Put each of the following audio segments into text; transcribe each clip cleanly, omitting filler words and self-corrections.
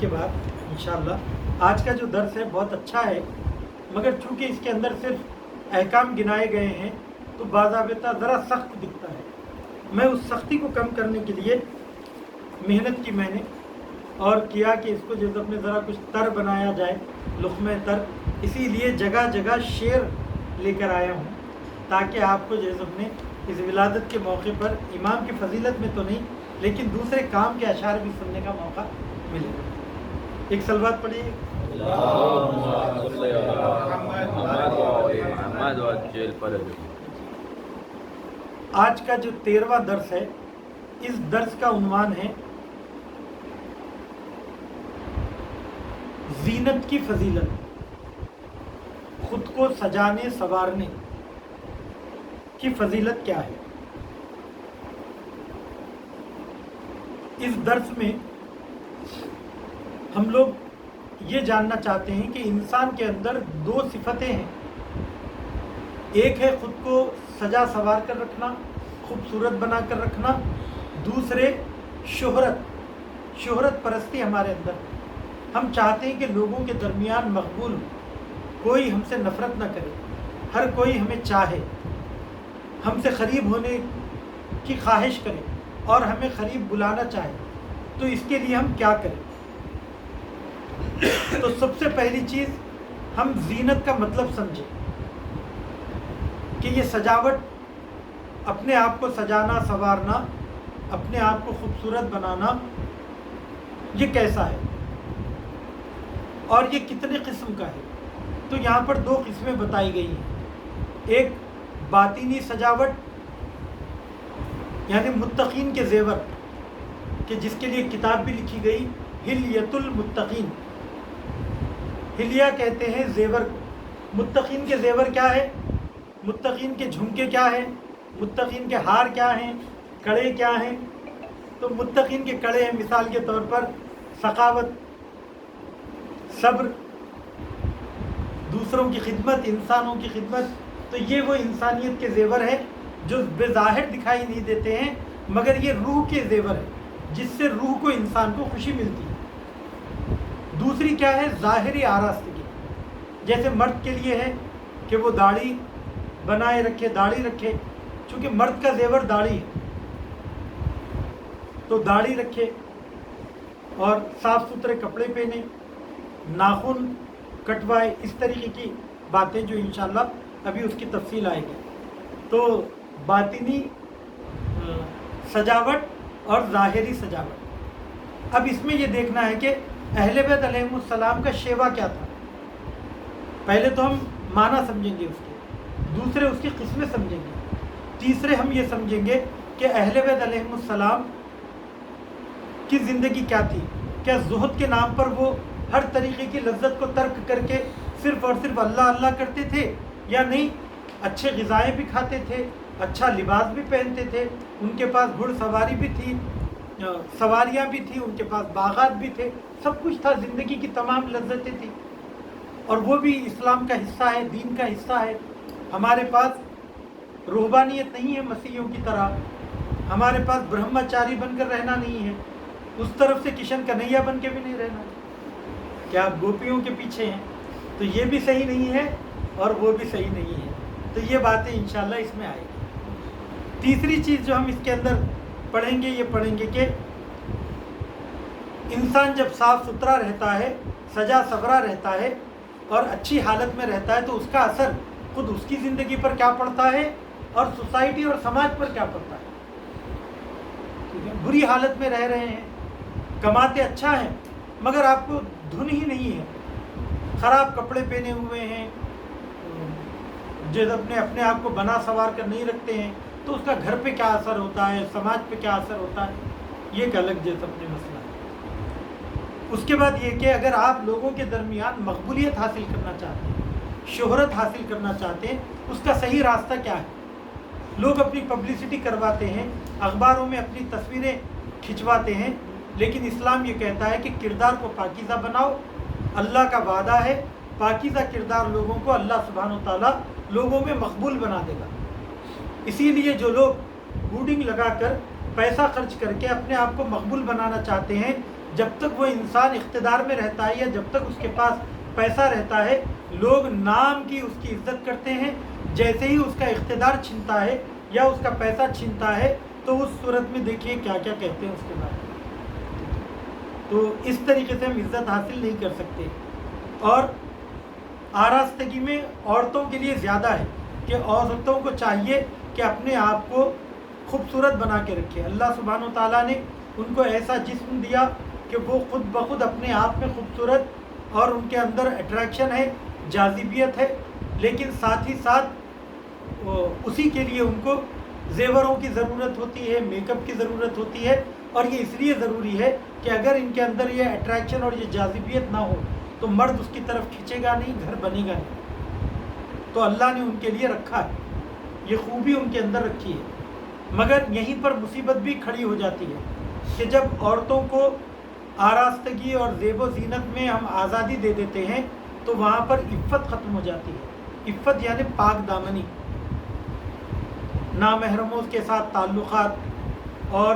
کے بعد انشاءاللہ آج کا جو درس ہے بہت اچھا ہے، مگر چونکہ اس کے اندر صرف احکام گنائے گئے ہیں تو باضابطہ ذرا سخت دکھتا ہے۔ میں اس سختی کو کم کرنے کے لیے محنت کی میں نے اور کیا کہ اس کو جو اپنے ذرا کچھ تر بنایا جائے، لقمہ تر، اسی لیے جگہ جگہ شعر لے کر آیا ہوں تاکہ آپ کو جیسے اپنے اس ولادت کے موقع پر امام کی فضیلت میں تو نہیں لیکن دوسرے کام کے اشعار بھی سننے کا موقع ملے گا۔ ایک صلوات پڑھیے۔ آج کا جو 13واں درس ہے، اس درس کا عنوان ہے زینت کی فضیلت، خود کو سجانے سنوارنے کی فضیلت کیا ہے۔ اس درس میں ہم لوگ یہ جاننا چاہتے ہیں کہ انسان کے اندر دو صفتیں ہیں، ایک ہے خود کو سجا سنوار کر رکھنا، خوبصورت بنا کر رکھنا، دوسرے شہرت پرستی ہمارے اندر۔ ہم چاہتے ہیں کہ لوگوں کے درمیان مقبول ہو، کوئی ہم سے نفرت نہ کرے، ہر کوئی ہمیں چاہے، ہم سے قریب ہونے کی خواہش کرے اور ہمیں قریب بلانا چاہے۔ تو اس کے لیے ہم کیا کریں؟ تو سب سے پہلی چیز ہم زینت کا مطلب سمجھیں کہ یہ سجاوٹ، اپنے آپ کو سجانا سنوارنا، اپنے آپ کو خوبصورت بنانا، یہ کیسا ہے اور یہ کتنے قسم کا ہے۔ تو یہاں پر دو قسمیں بتائی گئی ہیں، ایک باطنی سجاوٹ یعنی متقین کے زیور، کہ جس کے لیے کتاب بھی لکھی گئی حلیۃ المتقین۔ حلیہ کہتے ہیں زیور کو۔ متقین کے زیور کیا ہے؟ متقین کے جھمکے کیا ہیں؟ متقین کے ہار کیا ہیں؟ کڑے کیا ہیں؟ تو متقین کے کڑے ہیں مثال کے طور پر سخاوت، صبر، دوسروں کی خدمت، انسانوں کی خدمت۔ تو یہ وہ انسانیت کے زیور ہیں جو بظاہر دکھائی نہیں دیتے ہیں، مگر یہ روح کے زیور ہیں جس سے روح کو، انسان کو خوشی ملتی ہے۔ دوسری کیا ہے؟ ظاہری آراستگی، جیسے مرد کے لیے ہے کہ وہ داڑھی بنائے رکھے، داڑھی رکھے، چونکہ مرد کا زیور داڑھی ہے تو داڑھی رکھے اور صاف ستھرے کپڑے پہنے، ناخن کٹوائے، اس طریقے کی باتیں جو انشاءاللہ ابھی اس کی تفصیل آئے گی۔ تو باطنی سجاوٹ اور ظاہری سجاوٹ۔ اب اس میں یہ دیکھنا ہے کہ اہل بیت علیہم السلام کا شیوا کیا تھا۔ پہلے تو ہم معنی سمجھیں گے اس کے، دوسرے اس کی قسمیں سمجھیں گے، تیسرے ہم یہ سمجھیں گے کہ اہل بیت علیہم السلام کی زندگی کیا تھی۔ کیا زہد کے نام پر وہ ہر طریقے کی لذت کو ترک کر کے صرف اور صرف اللہ اللہ کرتے تھے، یا نہیں اچھے غذائیں بھی کھاتے تھے، اچھا لباس بھی پہنتے تھے، ان کے پاس گھڑ سواری بھی تھی، سواریاں بھی تھیں، ان کے پاس باغات بھی تھے، سب کچھ تھا، زندگی کی تمام لذتیں تھیں، اور وہ بھی اسلام کا حصہ ہے، دین کا حصہ ہے۔ ہمارے پاس روحانیت نہیں ہے مسیحیوں کی طرح، ہمارے پاس برہمچاری بن کر رہنا نہیں ہے، اس طرف سے کشن کنہیا بن کے بھی نہیں رہنا ہے کہ آپ گوپیوں کے پیچھے ہیں، تو یہ بھی صحیح نہیں ہے اور وہ بھی صحیح نہیں ہے۔ تو یہ باتیں انشاءاللہ اس میں آئے گی۔ تیسری چیز جو ہم اس کے اندر پڑھیں گے، یہ پڑھیں گے کہ انسان جب صاف ستھرا رہتا ہے، سجا سنورا رہتا ہے اور اچھی حالت میں رہتا ہے تو اس کا اثر خود اس کی زندگی پر کیا پڑتا ہے اور سوسائٹی اور سماج پر کیا پڑتا ہے۔ ٹھیک ہے، بری حالت میں رہ رہے ہیں، کماتے اچھا ہیں مگر آپ کو دھن ہی نہیں ہے، خراب کپڑے پہنے ہوئے ہیں، جو اپنے آپ کو بنا سنوار کر نہیں رکھتے ہیں، تو اس کا گھر پہ کیا اثر ہوتا ہے، سماج پہ کیا اثر ہوتا ہے، یہ ایک الگ جیسا اپنے مسئلہ ہے۔ اس کے بعد یہ کہ اگر آپ لوگوں کے درمیان مقبولیت حاصل کرنا چاہتے ہیں، شہرت حاصل کرنا چاہتے ہیں، اس کا صحیح راستہ کیا ہے؟ لوگ اپنی پبلسٹی کرواتے ہیں، اخباروں میں اپنی تصویریں کھنچواتے ہیں، لیکن اسلام یہ کہتا ہے کہ کردار کو پاکیزہ بناؤ۔ اللہ کا وعدہ ہے پاکیزہ کردار لوگوں کو اللہ سبحانہ و تعالیٰ لوگوں میں مقبول بنا دے گا۔ اسی لیے جو لوگ ہوڈنگ لگا کر پیسہ خرچ کر کے اپنے آپ کو مقبول بنانا چاہتے ہیں، جب تک وہ انسان اقتدار میں رہتا ہے یا جب تک اس کے پاس پیسہ رہتا ہے، لوگ نام کی اس کی عزت کرتے ہیں. جیسے ہی اس کا اقتدار چھنتا ہے یا اس کا پیسہ چھنتا ہے تو اس صورت میں دیکھیے کیا کیا کہتے ہیں اس کے بارے میں. تو اس طریقے سے ہم عزت حاصل نہیں کر سکتے. اور آراستگی میں عورتوں کے لیے زیادہ ہے کہ عورتوں کو چاہیے کہ اپنے آپ کو خوبصورت بنا کے رکھے. اللہ سبحانہ و تعالیٰ نے ان کو ایسا جسم دیا کہ وہ خود بخود اپنے آپ میں خوبصورت اور ان کے اندر اٹریکشن ہے، جاذبیت ہے، لیکن ساتھ ہی ساتھ اسی کے لیے ان کو زیوروں کی ضرورت ہوتی ہے، میک اپ کی ضرورت ہوتی ہے. اور یہ اس لیے ضروری ہے کہ اگر ان کے اندر یہ اٹریکشن اور یہ جاذبیت نہ ہو تو مرد اس کی طرف کھنچے گا نہیں، گھر بنے گا نہیں. تو اللہ نے ان کے لیے رکھا ہے، یہ خوبی ان کے اندر رکھی ہے. مگر یہیں پر مصیبت بھی کھڑی ہو جاتی ہے کہ جب عورتوں کو آراستگی اور زیب و زینت میں ہم آزادی دے دیتے ہیں تو وہاں پر عفت ختم ہو جاتی ہے. عفت یعنی پاک دامنی، نامحرموں کے ساتھ تعلقات اور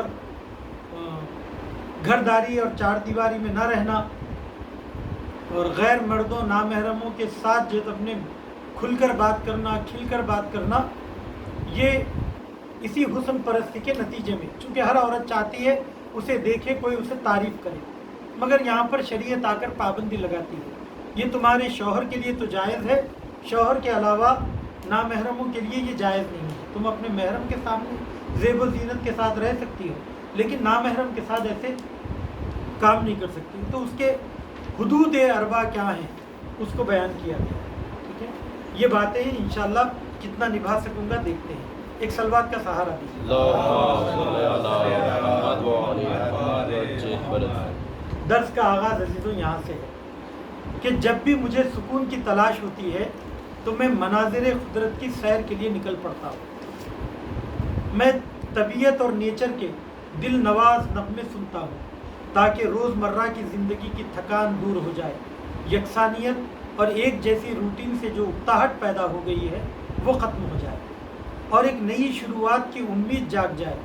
گھرداری اور چار دیواری میں نہ رہنا اور غیر مردوں نامحرموں کے ساتھ جو اپنے کھل کر بات کرنا، کھل کر بات کرنا، یہ اسی حسن پرستی کے نتیجے میں، چونکہ ہر عورت چاہتی ہے اسے دیکھے کوئی اسے تعریف کرے، مگر یہاں پر شریعت آ کر پابندی لگاتی ہے یہ تمہارے شوہر کے لیے تو جائز ہے، شوہر کے علاوہ نامحرموں کے لیے یہ جائز نہیں ہے. تم اپنے محرم کے سامنے زیب و زینت کے ساتھ رہ سکتی ہو لیکن نامحرم کے ساتھ ایسے کام نہیں کر سکتی. تو اس کے حدود اربع کیا ہیں اس کو بیان کیا گیا. ٹھیک ہے، یہ باتیں انشاءاللہ کتنا نبھا سکوں گا دیکھتے ہیں. ایک سلوات کا سہارا دیجیے. درس کا آغاز عزیزوں یہاں سے ہے کہ جب بھی مجھے سکون کی تلاش ہوتی ہے تو میں مناظر قدرت کی سیر کے لیے نکل پڑتا ہوں. میں طبیعت اور نیچر کے دل نواز نغمے سنتا ہوں تاکہ روزمرہ کی زندگی کی تھکان دور ہو جائے، یکسانیت اور ایک جیسی روٹین سے جو اکتاہٹ پیدا ہو گئی ہے وہ ختم ہو جائے اور ایک نئی شروعات کی امید جاگ جائے.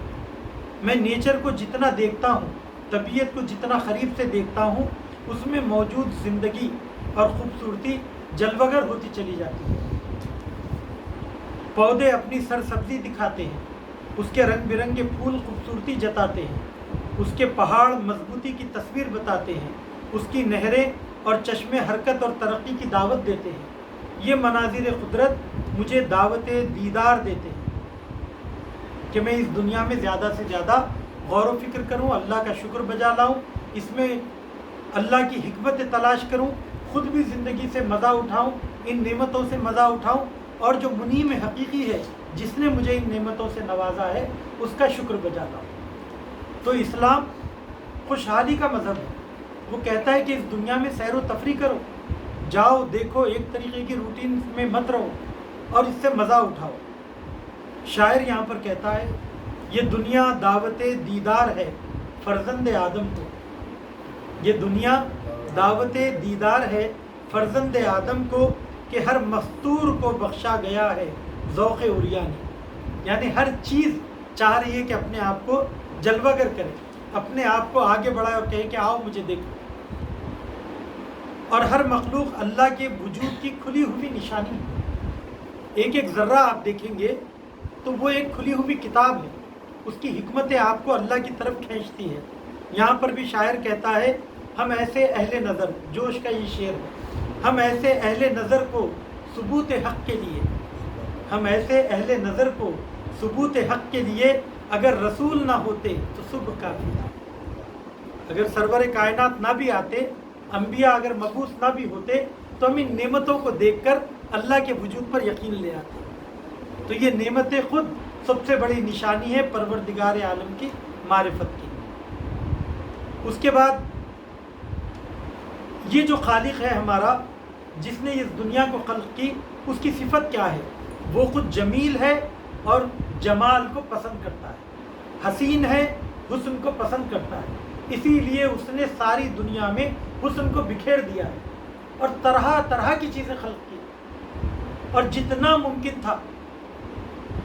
میں نیچر کو جتنا دیکھتا ہوں، طبیعت کو جتنا قریب سے دیکھتا ہوں، اس میں موجود زندگی اور خوبصورتی جلوگر ہوتی چلی جاتی ہے. پودے اپنی سرسبزی دکھاتے ہیں، اس کے رنگ برنگے پھول خوبصورتی جتاتے ہیں، اس کے پہاڑ مضبوطی کی تصویر بتاتے ہیں، اس کی نہریں اور چشمے حرکت اور ترقی کی دعوت دیتے ہیں. یہ مناظر قدرت مجھے دعوت دیدار دیتے ہیں کہ میں اس دنیا میں زیادہ سے زیادہ غور و فکر کروں، اللہ کا شکر بجا لاؤں، اس میں اللہ کی حکمت تلاش کروں، خود بھی زندگی سے مزہ اٹھاؤں، ان نعمتوں سے مزہ اٹھاؤں، اور جو منعم حقیقی ہے جس نے مجھے ان نعمتوں سے نوازا ہے اس کا شکر بجا لاؤں. تو اسلام خوشحالی کا مذہب ہے. وہ کہتا ہے کہ اس دنیا میں سیر و تفریح کرو، جاؤ دیکھو، ایک طریقے کی روٹین میں مت رہو اور اس سے مزہ اٹھاؤ. شاعر یہاں پر کہتا ہے یہ دنیا دعوت دیدار ہے فرزند آدم کو. یہ دنیا دعوت دیدار ہے فرزند آدم کو کہ ہر مستور کو بخشا گیا ہے ذوق عریانی. یعنی ہر چیز چاہ رہی ہے کہ اپنے آپ کو جلوہ گر کرے، اپنے آپ کو آگے بڑھائے اور کہے کہ آؤ مجھے دیکھو. اور ہر مخلوق اللہ کے وجود کی کھلی ہوئی نشانی ہے. ایک ایک ذرہ آپ دیکھیں گے تو وہ ایک کھلی ہوئی کتاب ہے، اس کی حکمتیں آپ کو اللہ کی طرف کھینچتی ہے. یہاں پر بھی شاعر کہتا ہے ہم ایسے اہل نظر، جوش کا یہ شعر ہے، ہم ایسے اہل نظر کو ثبوت حق کے لیے، ہم ایسے اہل نظر کو ثبوت حق کے لیے اگر رسول نہ ہوتے تو صبح کافی تھا. اگر سرور کائنات نہ بھی آتے، انبیاء اگر مبعوث نہ بھی ہوتے تو ہم ان نعمتوں کو دیکھ کر اللہ کے وجود پر یقین لے آتے. تو یہ نعمتیں خود سب سے بڑی نشانی ہے پروردگار عالم کی معرفت کی. اس کے بعد یہ جو خالق ہے ہمارا، جس نے اس دنیا کو خلق کی، اس کی صفت کیا ہے؟ وہ خود جمیل ہے اور جمال کو پسند کرتا ہے، حسین ہے، حسن کو پسند کرتا ہے. اسی لیے اس نے ساری دنیا میں حسن کو بکھیر دیا ہے اور طرح طرح کی چیزیں خلق کی. اور جتنا ممکن تھا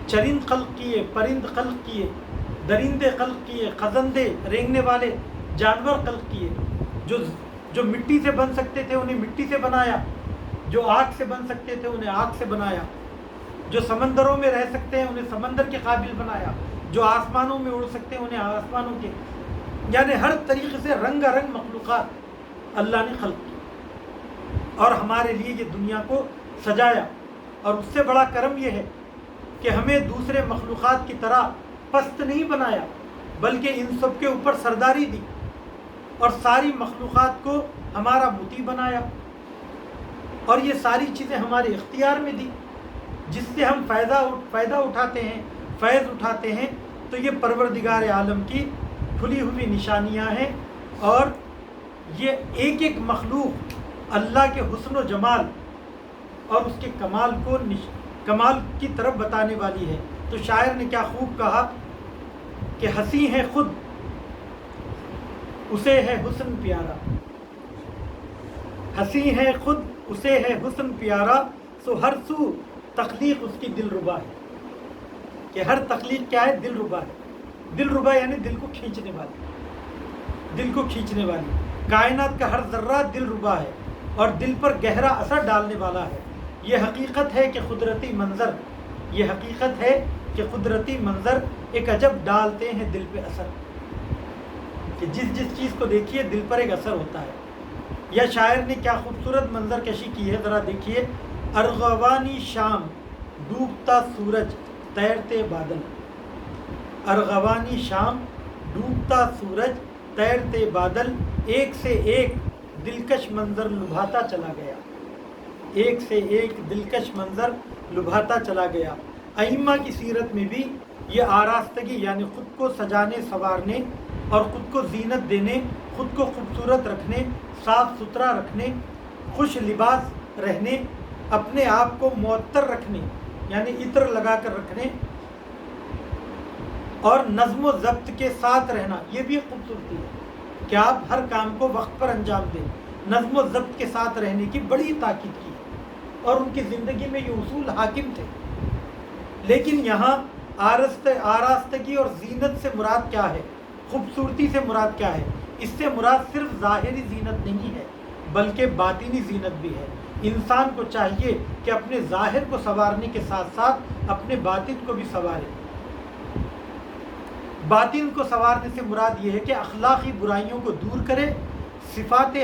چرند خلق کیے، پرند خلق کیے، درندے خلق کیے، خزندے، رینگنے والے، جانور خلق کیے، جو مٹی سے بن سکتے تھے انہیں مٹی سے بنایا، جو آگ سے بن سکتے تھے انہیں آگ سے بنایا، جو سمندروں میں رہ سکتے ہیں انہیں سمندر کے قابل بنایا، جو آسمانوں میں اڑ سکتے ہیں انہیں آسمانوں کے، یعنی ہر طریقے سے رنگا رنگ مخلوقات اللہ نے خلق کی اور ہمارے لیے یہ دنیا کو سجایا۔ اور اس سے بڑا کرم یہ ہے کہ ہمیں دوسرے مخلوقات کی طرح پست نہیں بنایا، بلکہ ان سب کے اوپر سرداری دی اور ساری مخلوقات کو ہمارا مطیع بنایا، اور یہ ساری چیزیں ہمارے اختیار میں دی، جس سے ہم فائدہ اٹھاتے ہیں، فیض اٹھاتے ہیں۔ تو یہ پروردگار عالم کی کھلی ہوئی نشانیاں ہیں، اور یہ ایک ایک مخلوق اللہ کے حسن و جمال اور اس کے کمال کی طرف بتانے والی ہے۔ تو شاعر نے کیا خوب کہا کہ ہنسی ہے خود اسے ہے حسن پیارا، ہنسی ہے خود اسے ہے حسن پیارا، سو ہر سو تخلیق اس کی دل ربا ہے۔ کہ ہر تخلیق کیا ہے؟ دل ربا ہے۔ دل ربا یعنی دل کو کھینچنے والی، دل کو کھینچنے والی۔ کائنات کا ہر ذرہ دل ربا ہے اور دل پر گہرا اثر ڈالنے والا ہے۔ یہ حقیقت ہے کہ قدرتی منظر، یہ حقیقت ہے کہ قدرتی منظر ایک عجب ڈالتے ہیں دل پہ اثر، کہ جس چیز کو دیکھیے دل پر ایک اثر ہوتا ہے۔ یا شاعر نے کیا خوبصورت منظر کشی کی ہے، ذرا دیکھیے۔ ارغوانی شام ڈوبتا سورج تیرتے بادل، ارغوانی شام ڈوبتا سورج تیرتے بادل، ایک سے ایک دلکش منظر لبھاتا چلا گیا، ایک سے ایک دلکش منظر لبھاتا چلا گیا۔ ائمہ کی سیرت میں بھی یہ آراستگی یعنی خود کو سجانے سنوارنے اور خود کو زینت دینے، خود کو خوبصورت رکھنے، صاف ستھرا رکھنے، خوش لباس رہنے، اپنے آپ کو معطر رکھنے یعنی عطر لگا کر رکھنے، اور نظم و ضبط کے ساتھ رہنا، یہ بھی ایک خوبصورتی ہے کہ آپ ہر کام کو وقت پر انجام دیں۔ نظم و ضبط کے ساتھ رہنے کی بڑی تاکید کی ہے اور ان کی زندگی میں یہ اصول حاکم تھے۔ لیکن یہاں آراستگی اور زینت سے مراد کیا ہے، خوبصورتی سے مراد کیا ہے؟ اس سے مراد صرف ظاہری زینت نہیں ہے بلکہ باطنی زینت بھی ہے۔ انسان کو چاہیے کہ اپنے ظاہر کو سنوارنے کے ساتھ ساتھ اپنے باطن کو بھی سنوارے۔ باطن کو سنوارنے سے مراد یہ ہے کہ اخلاقی برائیوں کو دور کرے، صفات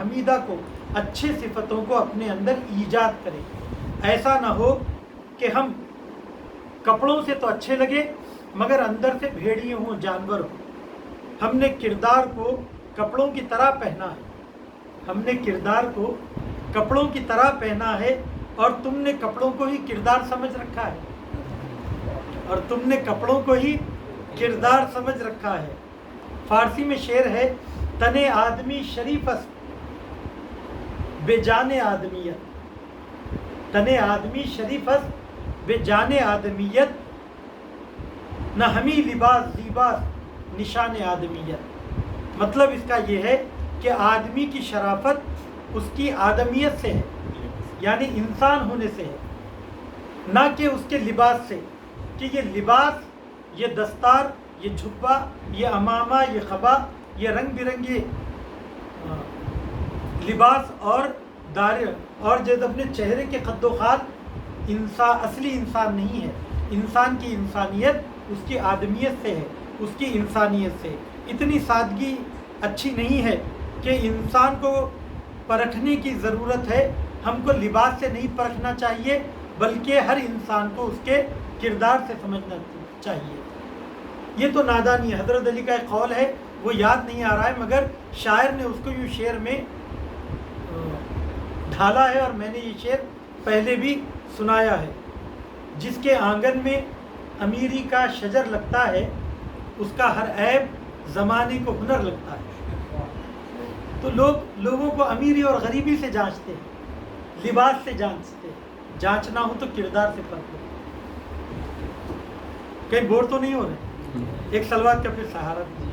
حمیدہ کو، اچھے صفتوں کو اپنے اندر ایجاد کرے۔ ایسا نہ ہو کہ ہم کپڑوں سے تو اچھے لگے مگر اندر سے بھیڑیے ہوں، جانور ہوں۔ ہم نے کردار کو کپڑوں کی طرح پہنا ہے، ہم نے کردار کو کپڑوں کی طرح پہنا ہے، اور تم نے کپڑوں کو ہی کردار سمجھ رکھا ہے، اور تم نے کپڑوں کو ہی کردار سمجھ رکھا ہے۔ فارسی میں شعر ہے، تنے آدمی شریف است بے جان آدمیت، تنے آدمی شریف است بے جان آدمیت، نہ ہمیں لباس زیباست نشان آدمیت۔ مطلب اس کا یہ ہے کہ آدمی کی شرافت اس کی آدمیت سے ہے، یعنی انسان ہونے سے ہے، نہ کہ اس کے لباس سے، کہ یہ لباس، یہ دستار، یہ جھبا، یہ عمامہ، یہ خبا، یہ رنگ برنگے لباس اور دار اور جب اپنے چہرے کے قد و خال اصلی انسان نہیں ہے۔ انسان کی انسانیت اس کی آدمیت سے ہے، اس کی انسانیت سے۔ اتنی سادگی اچھی نہیں ہے کہ انسان کو پرکھنے کی ضرورت ہے۔ ہم کو لباس سے نہیں پرکھنا چاہیے بلکہ ہر انسان کو اس کے کردار سے سمجھنا چاہیے۔ یہ تو نادانی حضرت علی کا ایک قول ہے، وہ یاد نہیں آ رہا ہے، مگر شاعر نے اس کو یوں شعر میں ڈھالا ہے، اور میں نے یہ شعر پہلے بھی سنایا ہے۔ جس کے آنگن میں امیری کا شجر لگتا ہے، اس کا ہر عیب زمانے کو ہنر لگتا ہے۔ تو لوگوں کو امیری اور غریبی سے جانچتے ہیں، لباس سے جانچتے ہیں، جانچنا ہو تو کردار سے پرکھو۔ کہیں بور تو نہیں ہو رہے؟ ایک سلوات کا پھر سہارا دیجیے۔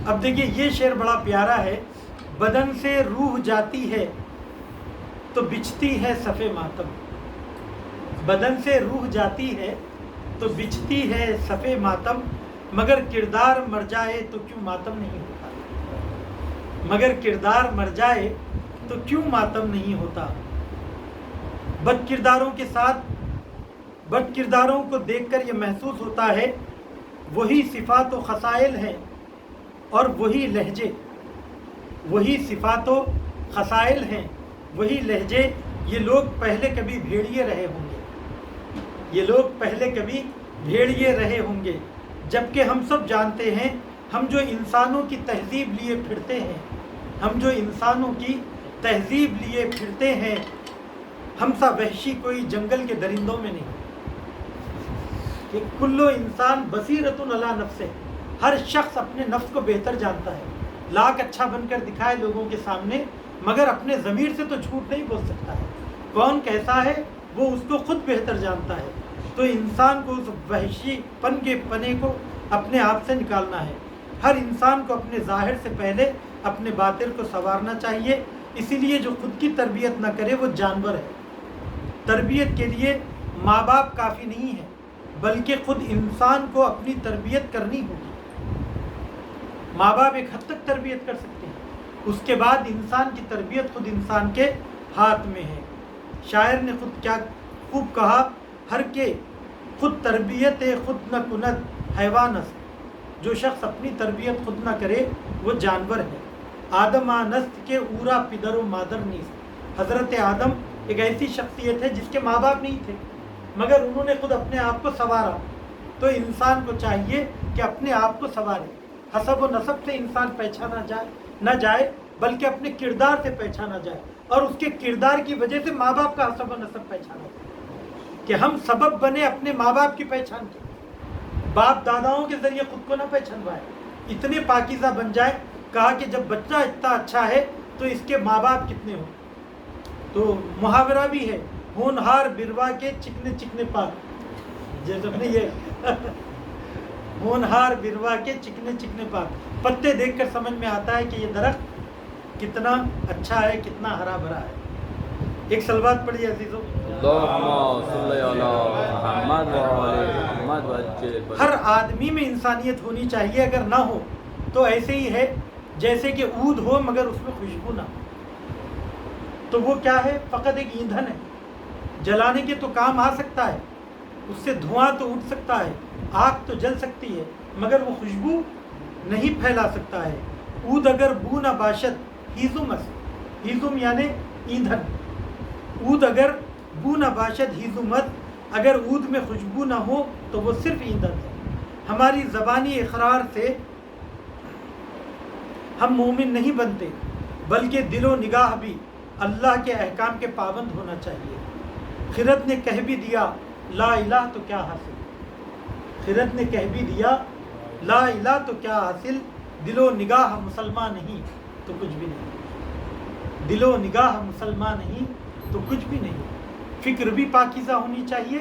اب دیکھیے یہ شعر بڑا پیارا ہے۔ بدن سے روح جاتی ہے تو بچھتی ہے صف ماتم، بدن سے روح جاتی ہے تو بچھتی ہے صفِ ماتم، مگر کردار مر جائے تو کیوں ماتم نہیں ہوتا، مگر کردار مر جائے تو کیوں ماتم نہیں ہوتا۔ بد کرداروں کے ساتھ، بد کرداروں کو دیکھ کر یہ محسوس ہوتا ہے وہی صفات و خصائل ہیں اور وہی لہجے، وہی صفات و خصائل ہیں وہی لہجے۔ یہ لوگ پہلے کبھی بھیڑیے رہے ہوں گے، یہ لوگ پہلے کبھی بھیڑیے رہے ہوں گے، جبکہ ہم سب جانتے ہیں ہم جو انسانوں کی تہذیب لیے پھرتے ہیں، ہم جو انسانوں کی تہذیب لیے پھرتے ہیں، ہم سا وحشی کوئی جنگل کے درندوں میں نہیں۔ کہ کلو انسان بصیرۃ علی نفسہ، ہر شخص اپنے نفس کو بہتر جانتا ہے، لاکھ اچھا بن کر دکھائے لوگوں کے سامنے، مگر اپنے ضمیر سے تو جھوٹ نہیں بول سکتا ہے۔ کون کیسا ہے وہ اس کو خود بہتر جانتا ہے۔ تو انسان کو اس وحشی پن کے پنے کو اپنے آپ سے نکالنا ہے۔ ہر انسان کو اپنے ظاہر سے پہلے اپنے باطن کو سنوارنا چاہیے۔ اسی لیے جو خود کی تربیت نہ کرے وہ جانور ہے۔ تربیت کے لیے ماں باپ کافی نہیں ہے، بلکہ خود انسان کو اپنی تربیت کرنی ہوگی۔ ماں باپ ایک حد تک تربیت کر سکتے ہیں، اس کے بعد انسان کی تربیت خود انسان کے ہاتھ میں ہے۔ شاعر نے خود کیا خوب کہا، ہر کے خود تربیت خود نہ کند حیوان است، جو شخص اپنی تربیت خود نہ کرے وہ جانور ہے۔ آدم آنست کے اورا پدر و مادر نیست، حضرت آدم ایک ایسی شخصیت ہے جس کے ماں باپ نہیں تھے، مگر انہوں نے خود اپنے آپ کو سنوارا۔ تو انسان کو چاہیے کہ اپنے آپ کو سنوارے، حسب و نسب سے انسان پہچانا نہ جائے بلکہ اپنے کردار سے پہچانا جائے، اور اس کے کردار کی وجہ سے ماں باپ کا حسب و نسب پہچانا جائے، کہ ہم سبب بنے اپنے ماں باپ کی پہچان کے، باپ داداؤں کے ذریعے خود کو نہ پہچانوائے، اتنے پاکیزہ بن جائے۔ کہا کہ جب بچہ اتنا اچھا ہے تو اس کے ماں باپ کتنے ہوں۔ تو محاورہ بھی ہے، ہونہار بروا کے چکنے چکنے پاک، جیسے اپنے یہ ہونہار بروا کے چکنے چکنے پاک، پتے دیکھ کر سمجھ میں آتا ہے کہ یہ درخت کتنا اچھا ہے، کتنا ہرا بھرا ہے۔ ایک صلوات پڑھیے عزیزو۔ ہر آدمی میں انسانیت ہونی چاہیے، اگر نہ ہو تو ایسے ہی ہے جیسے کہ عود ہو مگر اس میں خوشبو نہ ہو، تو وہ کیا ہے؟ فقط ایک ایندھن ہے، جلانے کے تو کام آ سکتا ہے، اس سے دھواں تو اٹھ سکتا ہے، آگ تو جل سکتی ہے، مگر وہ خوشبو نہیں پھیلا سکتا ہے۔ عود اگر بو نہ باشد ہیزم است، ہیزم یعنی ایندھن، عود اگر بو نہ باشد ہیزمت، اگر عود میں خوشبو نہ ہو تو وہ صرف ایندھن ہے۔ ہماری زبانی اقرار سے ہم مومن نہیں بنتے، بلکہ دل و نگاہ بھی اللہ کے احکام کے پابند ہونا چاہیے۔ خرد نے کہہ بھی دیا لا الہ تو کیا حاصل، خرد نے کہہ بھی دیا لا الہ تو کیا حاصل، دل و نگاہ مسلمان نہیں تو کچھ بھی نہیں، دل و نگاہ مسلمان نہیں تو کچھ بھی نہیں۔ فکر بھی پاکیزہ ہونی چاہیے،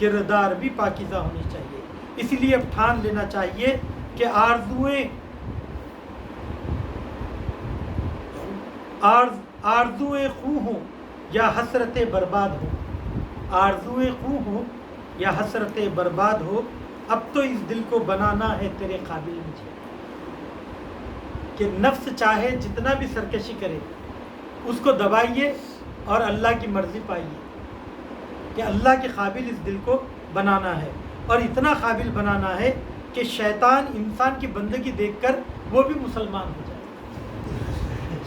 کردار بھی پاکیزہ ہونی چاہیے۔ اس لیے اب ٹھان لینا چاہیے کہ آرزوئیں خوں ہوں یا حسرت برباد ہو، آرزوئیں خوں ہوں یا حسرت برباد ہو، اب تو اس دل کو بنانا ہے تیرے قابل مجھے۔ کہ نفس چاہے جتنا بھی سرکشی کرے اس کو دبائیے اور اللہ کی مرضی پائیے، کہ اللہ کے قابل اس دل کو بنانا ہے، اور اتنا قابل بنانا ہے کہ شیطان انسان کی بندگی دیکھ کر وہ بھی مسلمان ہو جائے،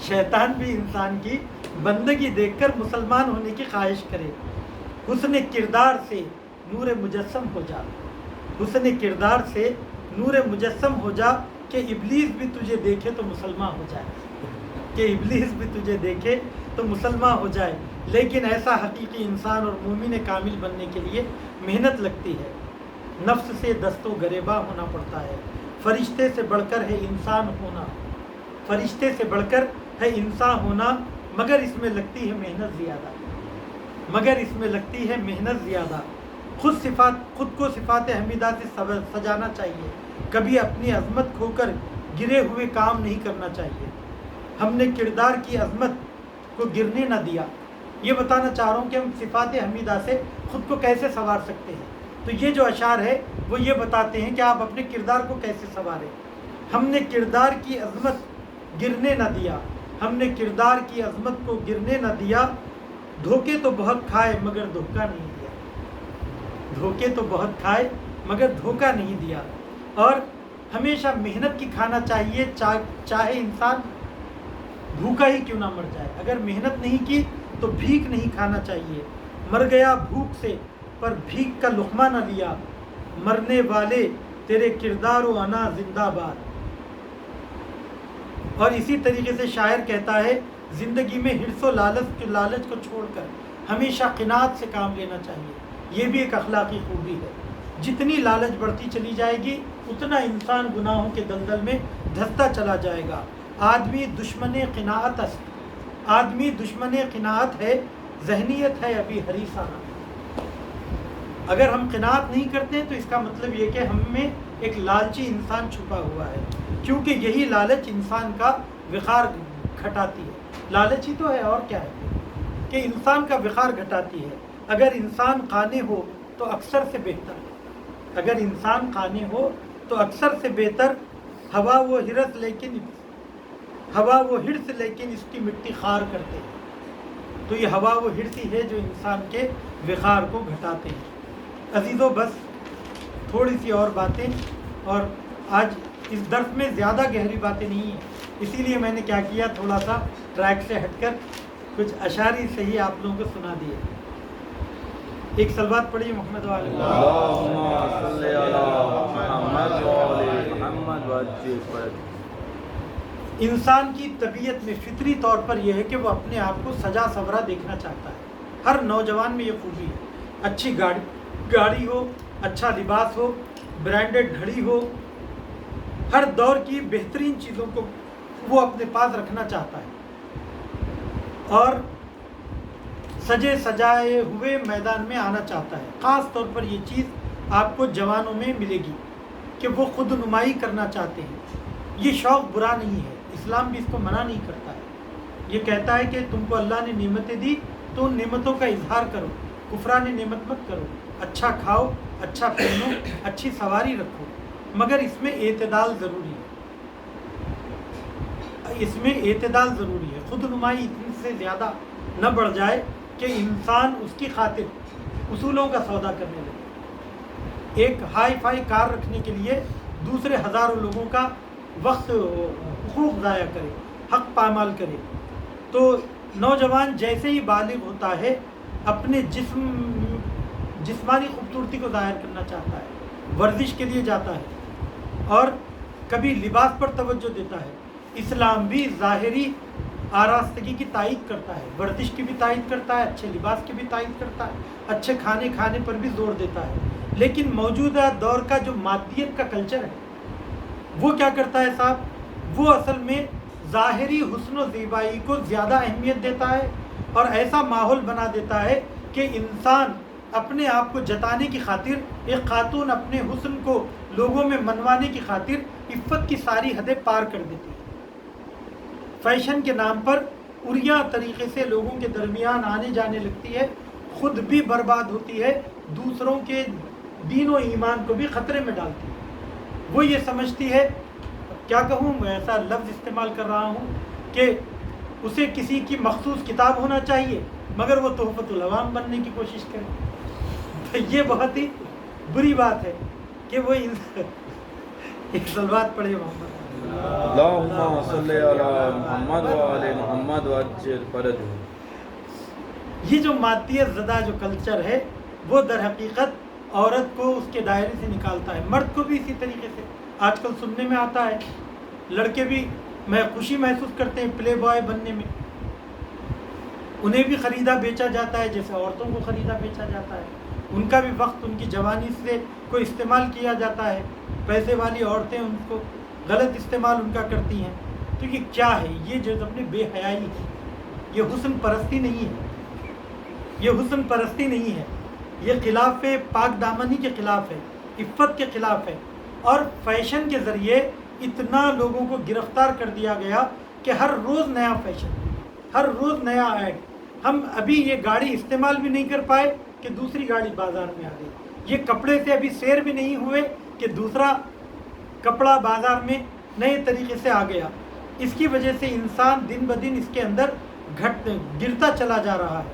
شیطان بھی انسان کی بندگی دیکھ کر مسلمان ہونے کی خواہش کرے۔ حسن کردار سے نور مجسم ہو جا، حسن کردار سے نور مجسم ہو جا، کہ ابلیس بھی تجھے دیکھے تو مسلمان ہو جائے، کہ ابلیس بھی تجھے دیکھے تو مسلمان ہو جائے۔ لیکن ایسا حقیقی انسان اور مومن کامل بننے کے لیے محنت لگتی ہے، نفس سے دست و گریباں ہونا پڑتا ہے۔ فرشتے سے بڑھ کر ہے انسان ہونا، فرشتے سے بڑھ کر ہے انسان ہونا، مگر اس میں لگتی ہے محنت زیادہ، مگر اس میں لگتی ہے محنت زیادہ۔ خود کو صفات حمیدہ سے سجانا چاہیے، کبھی اپنی عظمت کھو کر گرے ہوئے کام نہیں کرنا چاہیے۔ ہم نے کردار کی عظمت کو گرنے نہ دیا۔ یہ بتانا چاہ رہا ہوں کہ ہم صفات حمیدہ سے خود کو کیسے سنوار سکتے ہیں۔ تو یہ جو اشعار ہے وہ یہ بتاتے ہیں کہ آپ اپنے کردار کو کیسے سنواریں. ہم نے کردار کی عظمت گرنے نہ دیا, ہم نے کردار کی عظمت کو گرنے نہ دیا, دھوکے تو بہت کھائے مگر دھوکہ نہیں دیا, دھوکے تو بہت کھائے مگر دھوکہ نہیں دیا. اور ہمیشہ محنت کی کھانا چاہیے, چاہے انسان بھوکا ہی کیوں نہ مر جائے. اگر محنت نہیں کی تو بھیک نہیں کھانا چاہیے. مر گیا بھوک سے پر بھیک کا لقمہ نہ لیا, مرنے والے تیرے کردار و انا زندہ باد. اور اسی طریقے سے شاعر کہتا ہے زندگی میں حرص و لالچ کو چھوڑ کر ہمیشہ قناعت سے کام لینا چاہیے. یہ بھی ایک اخلاقی خوبی ہے. جتنی لالچ بڑھتی چلی جائے گی اتنا انسان گناہوں کے دلدل میں دھستا چلا جائے گا. آدمی دشمن قناعت است, آدمی دشمن قناعت ہے, ذہنیت ہے ابھی حریصانہ. اگر ہم قناعت نہیں کرتے تو اس کا مطلب یہ کہ ہم میں ایک لالچی انسان چھپا ہوا ہے, کیونکہ یہی لالچ انسان کا وقار گھٹاتی ہے. لالچ ہی تو ہے اور کیا ہے کہ انسان کا وقار گھٹاتی ہے. اگر انسان قانع ہو تو اکثر سے بہتر, اگر انسان قانع ہو تو اکثر سے بہتر. ہوا وہ حرص لیکن اس کی مٹی خار کرتے ہیں. تو یہ ہوا وہ حرص ہی ہے جو انسان کے وقار کو گھٹاتے ہیں. عزیزو بس تھوڑی سی اور باتیں, اور آج اس درس میں زیادہ گہری باتیں نہیں ہیں, اسی لیے میں نے کیا کیا, تھوڑا سا ٹریک سے ہٹ کر کچھ اشعاری سے ہی آپ لوگوں کو سنا دیے. ایک صلوات پڑھیے محمد والے. انسان کی طبیعت میں فطری طور پر یہ ہے کہ وہ اپنے آپ کو سجا سورا دیکھنا چاہتا ہے. ہر نوجوان میں یہ خوبی ہے. اچھی گاڑی ہو, اچھا لباس ہو, برانڈڈ گھڑی ہو, ہر دور کی بہترین چیزوں کو وہ اپنے پاس رکھنا چاہتا ہے, اور سجے سجائے ہوئے میدان میں آنا چاہتا ہے. خاص طور پر یہ چیز آپ کو جوانوں میں ملے گی کہ وہ خود نمائی کرنا چاہتے ہیں. یہ شوق برا نہیں ہے, اسلام بھی اس کو منع نہیں کرتا ہے. یہ کہتا ہے کہ تم کو اللہ نے نعمتیں دی تو ان نعمتوں کا اظہار کرو, کفران نعمت مت کرو. اچھا کھاؤ, اچھا پہنو, اچھی سواری رکھو, مگر اس میں اعتدال ضروری ہے. اس میں اعتدال ضروری ہے. خود نمائی اتنی سے زیادہ نہ بڑھ جائے کہ انسان اس کی خاطر اصولوں کا سودا کرنے لگے. ایک ہائی فائی کار رکھنے کے لیے دوسرے ہزاروں لوگوں کا وقت حقوق ضائع کرے, حق پامال کرے. تو نوجوان جیسے ہی بالغ ہوتا ہے اپنے جسمانی خوبصورتی کو ظاہر کرنا چاہتا ہے, ورزش کے لیے جاتا ہے, اور کبھی لباس پر توجہ دیتا ہے. اسلام بھی ظاہری آراستگی کی تائید کرتا ہے, ورزش کی بھی تائید کرتا ہے, اچھے لباس کی بھی تائید کرتا ہے, اچھے کھانے پر بھی زور دیتا ہے. لیکن موجودہ دور کا جو مادیت کا کلچر ہے وہ کیا کرتا ہے صاحب, وہ اصل میں ظاہری حسن و زیبائی کو زیادہ اہمیت دیتا ہے, اور ایسا ماحول بنا دیتا ہے کہ انسان اپنے آپ کو جتانے کی خاطر, ایک خاتون اپنے حسن کو لوگوں میں منوانے کی خاطر عفت کی ساری حدیں پار کر دیتی ہے. فیشن کے نام پر عریاں طریقے سے لوگوں کے درمیان آنے جانے لگتی ہے, خود بھی برباد ہوتی ہے, دوسروں کے دین و ایمان کو بھی خطرے میں ڈالتی ہے. وہ یہ سمجھتی ہے, کیا کہوں میں ایسا لفظ استعمال کر رہا ہوں کہ اسے کسی کی مخصوص کتاب ہونا چاہیے مگر وہ تحفۃ العوام بننے کی کوشش کرے. تو یہ بہت ہی بری بات ہے کہ وہ ایک صلوات پڑھے محمد. اللہم صلی علی محمد و علی محمد وعجل فرجہ. یہ جو مادیت زدہ جو کلچر ہے وہ در حقیقت عورت کو اس کے دائرے سے نکالتا ہے. مرد کو بھی اسی طریقے سے آج کل سننے میں آتا ہے, لڑکے بھی میں خوشی محسوس کرتے ہیں پلے بوائے بننے میں, انہیں بھی خریدا بیچا جاتا ہے جیسے عورتوں کو خریدا بیچا جاتا ہے. ان کا بھی وقت, ان کی جوانی سے کو استعمال کیا جاتا ہے. پیسے والی عورتیں ان کو غلط استعمال ان کا کرتی ہیں. تو یہ کیا ہے, یہ جو اپنے بے حیائی ہے, یہ حسن پرستی نہیں ہے, یہ حسن پرستی نہیں ہے, یہ خلاف پاک دامنی کے خلاف ہے, عفت کے خلاف ہے. اور فیشن کے ذریعے اتنا لوگوں کو گرفتار کر دیا گیا کہ ہر روز نیا فیشن, ہر روز نیا ایڈ. ہم ابھی یہ گاڑی استعمال بھی نہیں کر پائے کہ دوسری گاڑی بازار میں آ گئی. یہ کپڑے سے ابھی سیر بھی نہیں ہوئے کہ دوسرا کپڑا بازار میں نئے طریقے سے آ گیا. اس کی وجہ سے انسان دن بدن اس کے اندر گرتا چلا جا رہا ہے.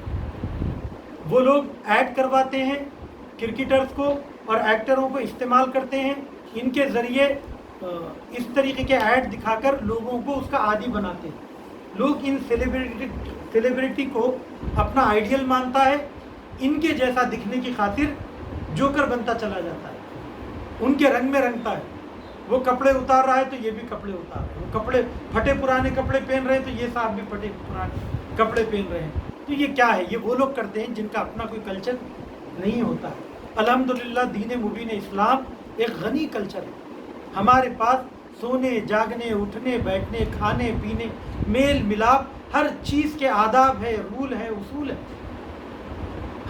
وہ لوگ ایڈ کرواتے ہیں کرکٹرز کو اور ایکٹروں کو استعمال کرتے ہیں, ان کے ذریعے اس طریقے کے ایڈ دکھا کر لوگوں کو اس کا عادی بناتے ہیں. لوگ ان سیلیبریٹی کو اپنا آئیڈیل مانتا ہے, ان کے جیسا دکھنے کی خاطر جوکر بنتا چلا جاتا ہے, ان کے رنگ میں رنگتا ہے. وہ کپڑے اتار رہا ہے تو یہ بھی کپڑے اتار رہے ہیں, وہ کپڑے پھٹے پرانے کپڑے پہن رہے ہیں تو یہ صاحب بھی پھٹے پرانے کپڑے پہن رہے ہیں. تو یہ کیا ہے؟ یہ وہ لوگ کرتے ہیں جن کا اپنا کوئی کلچر نہیں ہوتا ہے. الحمدللہ دین مبین اسلام ایک غنی کلچر ہے. ہمارے پاس سونے جاگنے اٹھنے بیٹھنے کھانے پینے میل ملاپ ہر چیز کے آداب ہے, رول ہے, اصول ہے.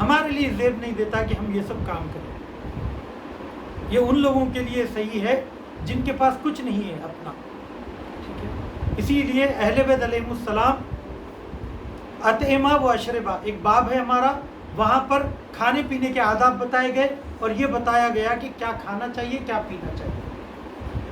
ہمارے لیے زیب نہیں دیتا کہ ہم یہ سب کام کریں. یہ ان لوگوں کے لیے صحیح ہے جن کے پاس کچھ نہیں ہے اپنا. ٹھیک ہے, اسی لیے اہل بیت علیہم السلام اطعمہ و اشربہ ایک باب ہے ہمارا, وہاں پر کھانے پینے کے آداب بتائے گئے اور یہ بتایا گیا کہ کیا کھانا چاہیے کیا پینا چاہیے.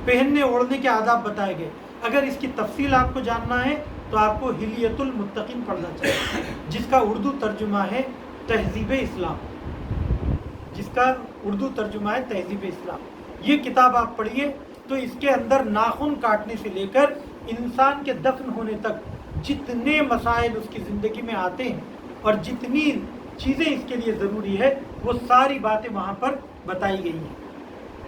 پہننے اوڑھنے کے آداب بتائے گئے. اگر اس کی تفصیل آپ کو جاننا ہے تو آپ کو حلیۃ المتقین پڑھنا چاہیے, جس کا اردو ترجمہ ہے تہذیب اسلام. جس کا اردو ترجمہ ہے تہذیب اسلام. یہ کتاب آپ پڑھیے تو اس کے اندر ناخن کاٹنے سے لے کر انسان کے دفن ہونے تک جتنے مسائل اس کی زندگی میں آتے ہیں اور جتنی چیزیں اس کے لیے ضروری ہے وہ ساری باتیں وہاں پر بتائی گئی ہیں.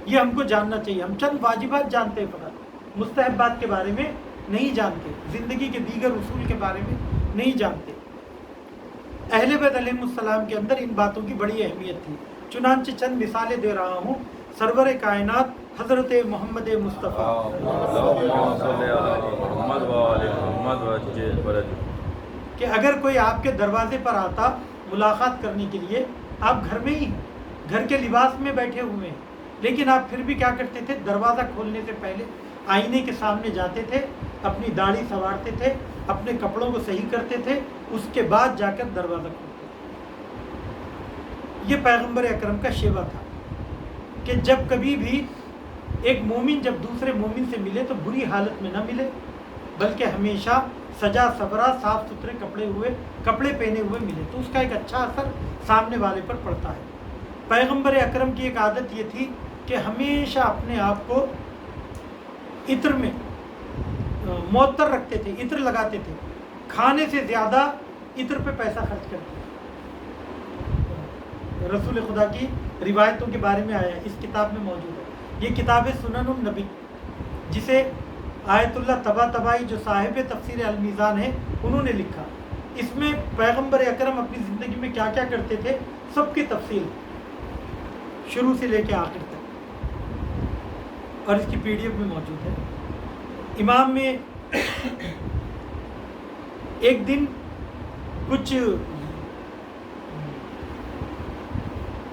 یہ ہم کو جاننا چاہیے. ہم چند واجبات جانتے ہیں فقط, مستحبات کے بارے میں نہیں جانتے, زندگی کے دیگر اصول کے بارے میں نہیں جانتے. اہل بیت علیہم السلام کے اندر ان باتوں کی بڑی اہمیت تھی. چنانچہ چند مثالیں دے رہا ہوں. سرور کائنات حضرت محمد مصطفیٰ کہ اگر کوئی آپ کے دروازے پر آتا ملاقات کرنے کے لیے, آپ گھر میں ہی گھر کے لباس میں بیٹھے ہوئے ہیں, لیکن آپ پھر بھی کیا کرتے تھے؟ دروازہ کھولنے سے پہلے آئینے کے سامنے جاتے تھے, اپنی داڑھی سنوارتے تھے, اپنے کپڑوں کو صحیح کرتے تھے, اس کے بعد جا کر دروازہ کھولتے تھے. یہ پیغمبر اکرم کا شیوا تھا کہ جب کبھی بھی ایک مومن جب دوسرے مومن سے ملے تو بری حالت میں نہ ملے, بلکہ ہمیشہ سجا سبرا صاف ستھرے کپڑے پہنے ہوئے ملے, تو اس کا ایک اچھا اثر سامنے والے پر پڑتا ہے. پیغمبر اکرم کی ایک عادت یہ تھی کہ ہمیشہ اپنے آپ کو عطر میں معطر رکھتے تھے, عطر لگاتے تھے, کھانے سے زیادہ عطر پہ پیسہ خرچ کرتے تھے. رسول خدا کی روایتوں کے بارے میں آیا ہے, اس کتاب میں موجود ہے. یہ کتاب ہے سنن النبی, جسے آیت اللہ طباطبائی جو صاحب تفسیر المیزان ہے انہوں نے لکھا. اس میں پیغمبر اکرم اپنی زندگی میں کیا کیا کرتے تھے سب کی تفصیل شروع سے لے کے آخر تک, اور اس کی پی ڈی ایف میں موجود ہے. امام میں ایک دن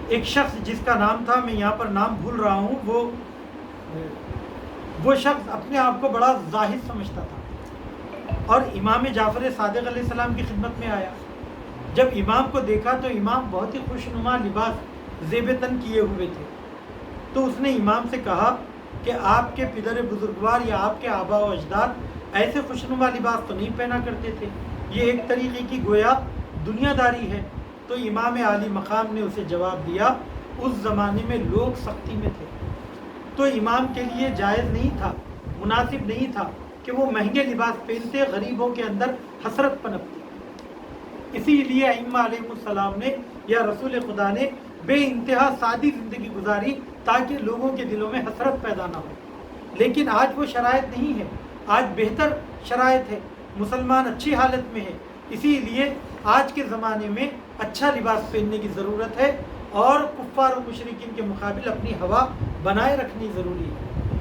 ایک شخص جس کا نام تھا, میں یہاں پر نام بھول رہا ہوں, وہ شخص اپنے آپ کو بڑا زاہد سمجھتا تھا اور امام جعفر صادق علیہ السلام کی خدمت میں آیا. جب امام کو دیکھا تو امام بہت ہی خوشنما لباس زیب تن کیے ہوئے تھے, تو اس نے امام سے کہا کہ آپ کے پدر بزرگوار یا آپ کے آبا و اجداد ایسے خوشنما لباس تو نہیں پہنا کرتے تھے, یہ ایک طریقے کی گویا دنیا داری ہے. تو امام عالی مقام نے اسے جواب دیا, اس زمانے میں لوگ سختی میں تھے, تو امام کے لیے جائز نہیں تھا, مناسب نہیں تھا کہ وہ مہنگے لباس پہنتے, غریبوں کے اندر حسرت پنپتی. اسی لیے ائمہ علیہ السلام نے یا رسول خدا نے بے انتہا سادی زندگی گزاری تاکہ لوگوں کے دلوں میں حسرت پیدا نہ ہو. لیکن آج وہ شرائط نہیں ہے, آج بہتر شرائط ہے, مسلمان اچھی حالت میں ہے. اسی لیے آج کے زمانے میں اچھا لباس پہننے کی ضرورت ہے اور کفار و مشرکین کے مقابل اپنی ہوا بنائے رکھنی ضروری ہے.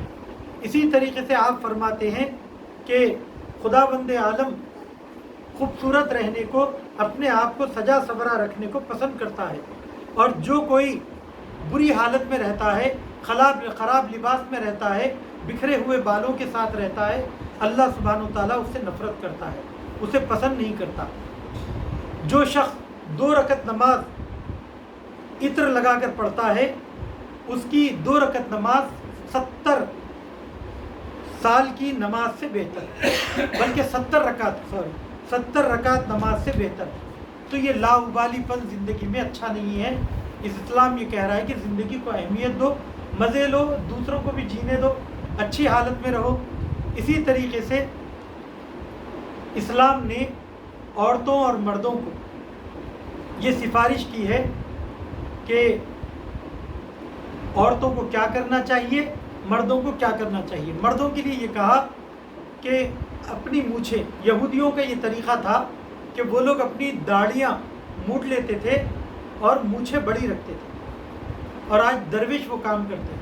اسی طریقے سے آپ فرماتے ہیں کہ خدا بند عالم خوبصورت رہنے کو, اپنے آپ کو سجا سبرا رکھنے کو پسند کرتا ہے, اور جو کوئی بری حالت میں رہتا ہے, خراب لباس میں رہتا ہے, بکھرے ہوئے بالوں کے ساتھ رہتا ہے, اللہ سبحانہ و تعالیٰ اس سے نفرت کرتا ہے, اسے پسند نہیں کرتا. جو شخص 2 رکعت نماز عطر لگا کر پڑھتا ہے اس کی 2 رکعت نماز 70 سال کی نماز سے بہتر، بلکہ 70 رکعت نماز سے بہتر۔ تو یہ لاابالی پن زندگی میں اچھا نہیں ہے۔ اسلام یہ کہہ رہا ہے کہ زندگی کو اہمیت دو، مزے لو، دوسروں کو بھی جینے دو، اچھی حالت میں رہو۔ اسی طریقے سے اسلام نے عورتوں اور مردوں کو یہ سفارش کی ہے کہ عورتوں کو کیا کرنا چاہیے، مردوں کو کیا کرنا چاہیے۔ مردوں کے لیے یہ کہا کہ اپنی مونچھیں، یہودیوں کا یہ طریقہ تھا کہ وہ لوگ اپنی داڑھیاں مونڈ لیتے تھے اور مونچھیں بڑی رکھتے تھے، اور آج درویش وہ کام کرتے ہیں۔